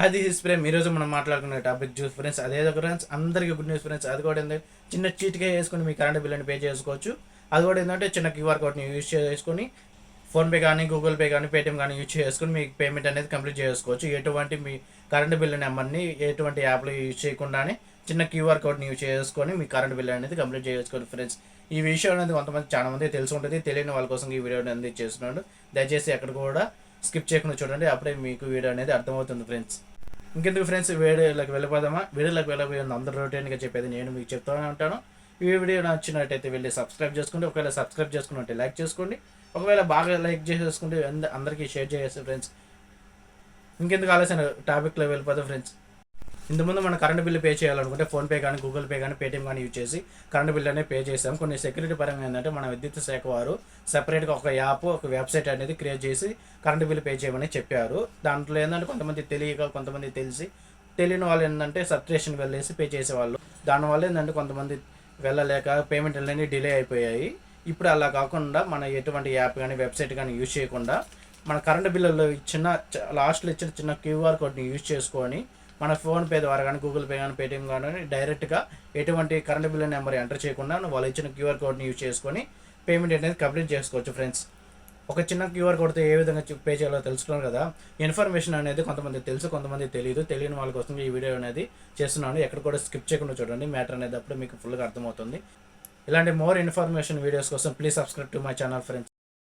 అది స్ప్రే ఈరోజు మనం మాట్లాడుకునే టాపిక్ జ్యూస్ ఫ్రెండ్స్. అదే ఫ్రెండ్స్, అందరికీ గుడ్ న్యూస్ ఫ్రెండ్స్. అది కూడా ఏంటంటే చిన్న చీట్గా వేసుకొని మీ కరెంట్ బిల్లుని పే చేసుకోవచ్చు. అది కూడా ఏంటంటే చిన్న క్యూఆర్ కోడ్ని యూజ్ చేసుకొని ఫోన్పే కానీ గూగుల్ పే కానీ పేటిఎం కానీ యూజ్ చేసుకొని మీకు పేమెంట్ అనేది కంప్లీట్ చేసుకోవచ్చు. ఎటువంటి మీ కరెంట్ బిల్లు నెంబర్ని ఎటువంటి యాప్లో యూజ్ చేయకుండానే చిన్న క్యూఆర్ కోడ్ని యూజ్ చేసుకొని మీ కరెంట్ బిల్ అనేది కంప్లీట్ చేసుకోండి ఫ్రెండ్స్. ఈ విషయం అనేది కొంతమంది చాలా మంది తెలిసి ఉంటుంది. తెలియని వాళ్ళ కోసం ఈ వీడియోని అనేది చేస్తున్నాడు. దయచేసి ఎక్కడ కూడా స్కిప్ చేయకుండా చూడండి, అప్పుడే మీకు వీడియో అనేది అర్థమవుతుంది ఫ్రెండ్స్. ఇంకెందుకు ఫ్రెండ్స్, వీడియోలోకి వెళ్ళిపోదామా? వీడియోలోకి వెళ్ళబోయే అందరూ రొటీన్గా చెప్పేది నేను మీకు చెప్తూనే ఉంటాను. ఈ వీడియో నచ్చినట్టయితే వెళ్ళి సబ్స్క్రైబ్ చేసుకోండి. ఒకవేళ సబ్స్క్రైబ్ చేసుకున్నట్టే లైక్ చేసుకోండి. ఒకవేళ బాగా లైక్ చేసేసుకుంటే అందరికీ షేర్ చేసేసి ఫ్రెండ్స్. ఇంకెందుకు ఆలోచన, టాపిక్లో వెళ్ళిపోతాం ఫ్రెండ్స్. ఇంతకుముందు మనం కరెంట్ బిల్లు పే చేయాలనుకుంటే ఫోన్పే కానీ గూగుల్ పే కానీ పేటిఎం కానీ యూజ్ చేసి కరెంట్ బిల్ అనేది పే చేసాం. కొన్ని సెక్యూరిటీ పరంగా ఏంటంటే మన విద్యుత్ శాఖ వారు సెపరేట్గా ఒక యాప్, ఒక వెబ్సైట్ అనేది క్రియేట్ చేసి కరెంట్ బిల్లు పే చేయమని చెప్పారు. దాంట్లో ఏంటంటే కొంతమంది తెలియక, కొంతమంది తెలిసి, తెలియని వాళ్ళు ఏంటంటే సబ్స్క్రిప్షన్ వెళ్ళేసి పే చేసేవాళ్ళు. దానివల్ల ఏంటంటే కొంతమంది వెళ్ళలేక పేమెంట్ అనేది డిలే అయిపోయాయి. ఇప్పుడు అలా కాకుండా మన ఎటువంటి యాప్ కానీ వెబ్సైట్ కానీ యూజ్ చేయకుండా మన కరెంట్ బిల్లులో ఇచ్చిన లాస్ట్లో ఇచ్చిన చిన్న క్యూఆర్ కోడ్ని యూజ్ చేసుకొని మన ఫోన్పే ద్వారా కానీ గూగుల్ పే కానీ పేటిఎం కానీ డైరెక్ట్గా ఎటువంటి కరెంట్ బిల్లు నెంబర్ ఎంటర్ చేయకుండా వాళ్ళు ఇచ్చిన క్యూఆర్ కోడ్ని యూజ్ చేసుకొని పేమెంట్ అనేది కంప్లీట్ చేసుకోవచ్చు ఫ్రెండ్స్. ఒక చిన్న క్యూఆర్ కోడ్తో ఏ విధంగా పే చేయాలో తెలుసుకున్నారు కదా. ఇన్ఫర్మేషన్ అనేది కొంతమంది తెలుసు, కొంతమంది తెలియదు. తెలియని వాళ్ళ కోసం ఈ వీడియో అనేది చేస్తున్నాను. ఎక్కడ కూడా స్కిప్ చేయకుండా చూడండి, మ్యాటర్ అనేది అప్పుడు మీకు ఫుల్గా అర్థమవుతుంది. ఇలాంటి మోర్ ఇన్ఫర్మేషన్ వీడియోస్ కోసం please subscribe to my channel friends.